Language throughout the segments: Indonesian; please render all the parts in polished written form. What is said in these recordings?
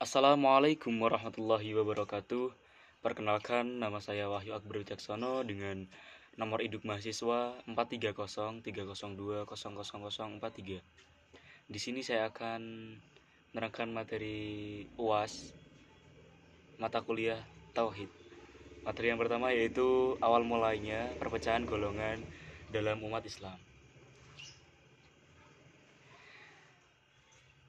Assalamualaikum warahmatullahi wabarakatuh. Perkenalkan, nama saya Wahyu Akbar Wicaksono dengan nomor induk mahasiswa 43030020043. Di sini saya akan menerangkan materi UAS mata kuliah Tauhid. Materi yang pertama yaitu awal mulainya perpecahan golongan dalam umat Islam.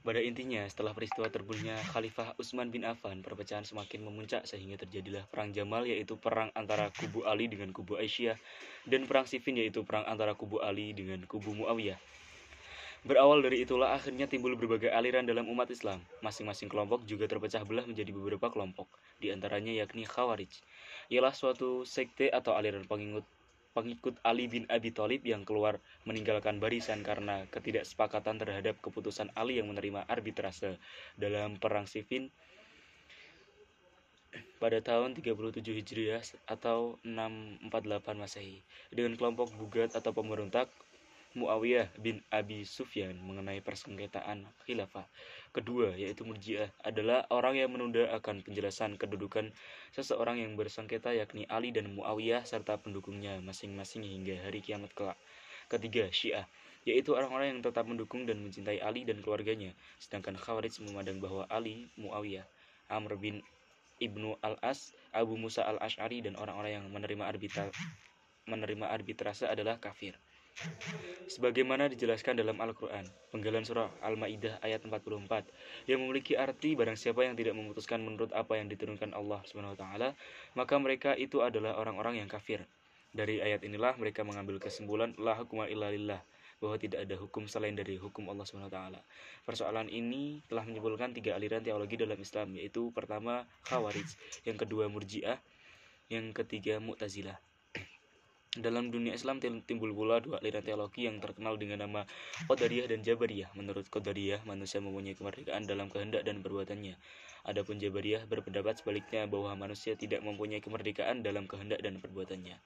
Pada intinya, setelah peristiwa terbunuhnya Khalifah Utsman bin Affan, perpecahan semakin memuncak sehingga terjadilah Perang Jamal, yaitu perang antara kubu Ali dengan kubu Aisyah, dan Perang Siffin, yaitu perang antara kubu Ali dengan kubu Muawiyah. Berawal dari itulah akhirnya timbul berbagai aliran dalam umat Islam. Masing-masing kelompok juga terpecah belah menjadi beberapa kelompok, di antaranya yakni Khawarij, ialah suatu sekte atau aliran pengikut Ali bin Abi Thalib yang keluar meninggalkan barisan karena ketidaksepakatan terhadap keputusan Ali yang menerima arbitrase dalam Perang Siffin pada tahun 37 Hijriah atau 648 Masehi dengan kelompok Bugat atau pemberontak Muawiyah bin Abi Sufyan mengenai persengketaan khilafah. Kedua, yaitu Murji'ah, adalah orang yang menunda akan penjelasan kedudukan seseorang yang bersengketa yakni Ali dan Muawiyah serta pendukungnya masing-masing hingga hari kiamat kelak. Ketiga, Syiah, yaitu orang-orang yang tetap mendukung dan mencintai Ali dan keluarganya, sedangkan Khawarij memandang bahwa Ali, Muawiyah, Amr bin Ibnu Al-As, Abu Musa Al-Asy'ari dan orang-orang yang menerima arbitrase adalah kafir. Sebagaimana dijelaskan dalam Al-Quran, penggalan surah Al-Ma'idah ayat 44, yang memiliki arti barang siapa yang tidak memutuskan menurut apa yang diturunkan Allah SWT, maka mereka itu adalah orang-orang yang kafir. Dari ayat inilah mereka mengambil kesimpulan la hukma illa lillah, bahwa tidak ada hukum selain dari hukum Allah SWT. Persoalan ini telah menyimpulkan 3 aliran teologi dalam Islam, yaitu pertama Khawarij, yang kedua Murji'ah, yang ketiga Mu'tazilah. Dalam dunia Islam timbul pula 2 aliran teologi yang terkenal dengan nama Qadariyah dan Jabariyah. Menurut Qadariyah, manusia mempunyai kemerdekaan dalam kehendak dan perbuatannya. Adapun Jabariyah berpendapat sebaliknya, bahwa manusia tidak mempunyai kemerdekaan dalam kehendak dan perbuatannya.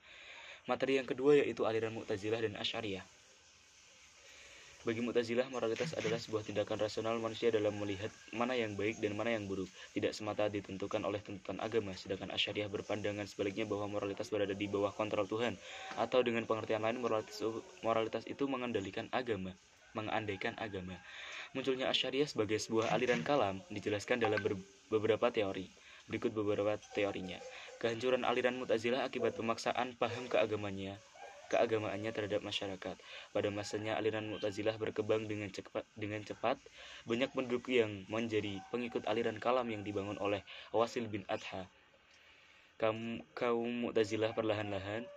Materi yang kedua yaitu aliran Mu'tazilah dan Asy'ariyah. Bagi Mu'tazilah, moralitas adalah sebuah tindakan rasional manusia dalam melihat mana yang baik dan mana yang buruk, tidak semata ditentukan oleh tuntutan agama. Sedangkan Asy'ariyah berpandangan sebaliknya, bahwa moralitas berada di bawah kontrol Tuhan, atau dengan pengertian lain moralitas itu mengandaikan agama. Munculnya Asy'ariyah sebagai sebuah aliran kalam dijelaskan dalam beberapa teori. Berikut beberapa teorinya. Kehancuran aliran Mu'tazilah akibat pemaksaan paham keagamaannya terhadap masyarakat. Pada masanya aliran Mu'tazilah berkembang dengan cepat. Banyak penduduk yang menjadi pengikut aliran kalam yang dibangun oleh Wasil bin Adha. Kaum Mu'tazilah perlahan-lahan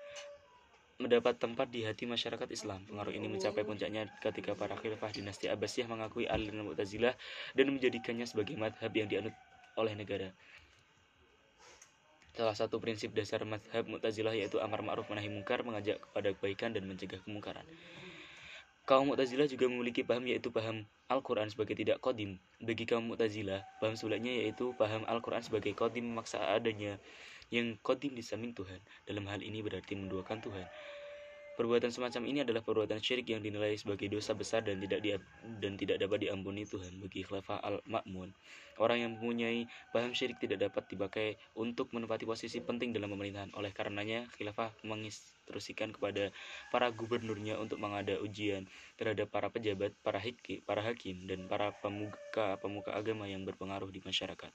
mendapat tempat di hati masyarakat Islam. Pengaruh ini mencapai puncaknya ketika para khalifah dinasti Abbasiyah mengakui aliran Mu'tazilah dan menjadikannya sebagai madhab yang dianut oleh negara. Salah satu prinsip dasar mazhab Mu'tazilah yaitu amar ma'ruf nahi mungkar, mengajak kepada kebaikan dan mencegah kemungkaran. Kaum Mu'tazilah juga memiliki paham yaitu paham Al-Quran sebagai tidak qadim. Bagi kaum Mu'tazilah, paham sebaliknya yaitu paham Al-Quran sebagai qadim, memaksa adanya yang qadim di samping Tuhan. Dalam hal ini berarti menduakan Tuhan. Perbuatan semacam ini adalah perbuatan syirik yang dinilai sebagai dosa besar dan tidak dapat diampuni Tuhan. Bagi Khalifah Al-Ma'mun, orang yang mempunyai paham syirik tidak dapat dipakai untuk menempati posisi penting dalam pemerintahan. Oleh karenanya, Khilafah menginstruksikan kepada para gubernurnya untuk mengada ujian terhadap para pejabat, para hakim, dan para pemuka agama yang berpengaruh di masyarakat.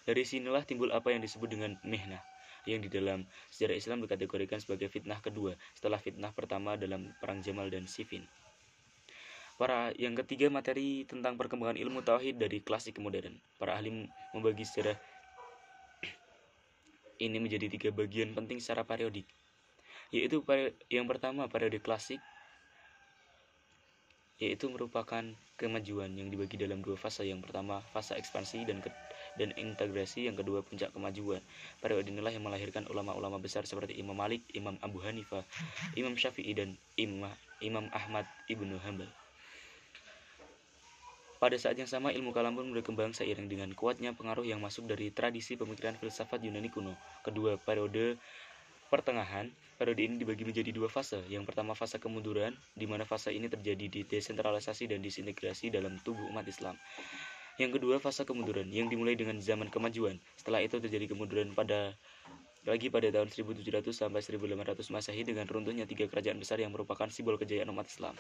Dari sinilah timbul apa yang disebut dengan mihnah, yang di dalam sejarah Islam dikategorikan sebagai fitnah kedua setelah fitnah pertama dalam Perang Jamal dan Siffin. Yang ketiga, materi tentang perkembangan ilmu tauhid dari klasik ke modern. Para ahli membagi sejarah ini menjadi 3 bagian penting secara periodik, yaitu yang pertama periode klasik, yaitu merupakan kemajuan yang dibagi dalam 2 fase. Yang pertama fase ekspansi dan integrasi, yang kedua puncak kemajuan. Periode inilah yang melahirkan ulama-ulama besar seperti Imam Malik, Imam Abu Hanifah, Imam Syafi'i, dan Imam Ahmad ibnu Hanbal. Pada saat yang sama, ilmu kalam pun berkembang seiring dengan kuatnya pengaruh yang masuk dari tradisi pemikiran filsafat Yunani kuno. Kedua, periode pertengahan. Periode ini dibagi menjadi 2 fase. Yang pertama fase kemunduran, di mana fase ini terjadi di desentralisasi dan disintegrasi dalam tubuh umat Islam. Yang kedua, fase kemunduran yang dimulai dengan zaman kemajuan. Setelah itu terjadi kemunduran pada tahun 1700 sampai 1800 Masehi dengan runtuhnya tiga kerajaan besar yang merupakan simbol kejayaan umat Islam.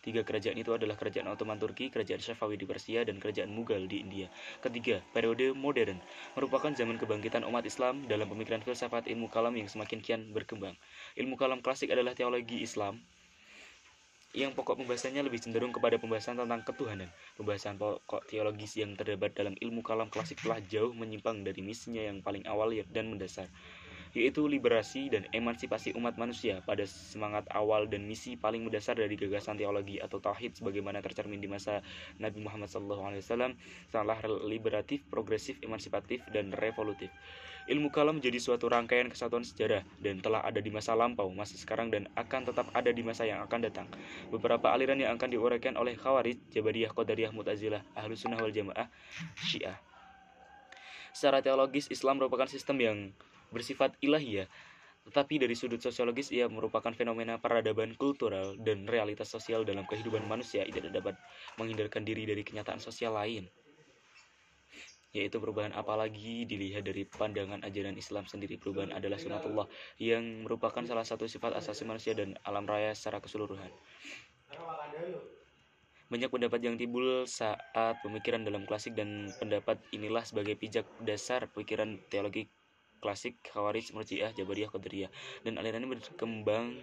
Tiga kerajaan itu adalah Kerajaan Ottoman Turki, Kerajaan Safawi di Persia, dan Kerajaan Mughal di India. Ketiga, periode modern merupakan zaman kebangkitan umat Islam dalam pemikiran filsafat ilmu kalam yang semakin kian berkembang. Ilmu kalam klasik adalah teologi Islam yang pokok pembahasannya lebih cenderung kepada pembahasan tentang ketuhanan. Pembahasan pokok teologis yang terdapat dalam ilmu kalam klasik telah jauh menyimpang dari misinya yang paling awal dan mendasar, yaitu liberasi dan emansipasi umat manusia pada semangat awal dan misi paling mendasar dari gagasan teologi atau tauhid sebagaimana tercermin di masa Nabi Muhammad SAW, sangatlah liberatif, progresif, emansipatif, dan revolutif. Ilmu kalam menjadi suatu rangkaian kesatuan sejarah dan telah ada di masa lampau, masa sekarang, dan akan tetap ada di masa yang akan datang. Beberapa aliran yang akan diuraikan oleh Khawarij, Jabariyah, Qadariyah, Mu'tazilah, Ahlus Sunnah wal Jamaah, Syiah. Secara teologis, Islam merupakan sistem yang bersifat ilahiyah, tetapi dari sudut sosiologis ia merupakan fenomena peradaban kultural dan realitas sosial dalam kehidupan manusia yang tidak dapat menghindarkan diri dari kenyataan sosial lain, yaitu perubahan. Apalagi dilihat dari pandangan ajaran Islam sendiri, perubahan adalah sunatullah yang merupakan salah satu sifat asasi manusia dan alam raya secara keseluruhan. Banyak pendapat yang timbul saat pemikiran dalam klasik, dan pendapat inilah sebagai pijak dasar pikiran teologi klasik Khawarij, Murji'ah, Jabariyah, Qadariyah, dan aliran ini berkembang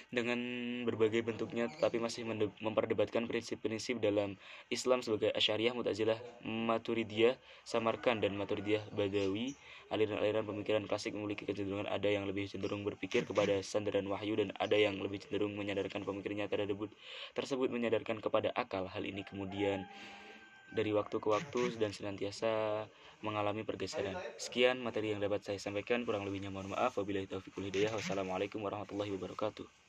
dengan berbagai bentuknya, tetapi masih memperdebatkan prinsip-prinsip dalam Islam sebagai Asy'ariyah, Mu'tazilah, Maturidiyah, Samarkand, dan Maturidiyah Badawi. Aliran-aliran pemikiran klasik memiliki kecenderungan ada yang lebih cenderung berpikir kepada sandaran wahyu, dan ada yang lebih cenderung menyadarkan pemikirannya tersebut menyadarkan kepada akal. Hal ini kemudian dari waktu ke waktu dan senantiasa mengalami pergeseran. Sekian materi yang dapat saya sampaikan, kurang lebihnya mohon maaf. Wabillahi taufiq wal hidayah. Wassalamualaikum warahmatullahi wabarakatuh.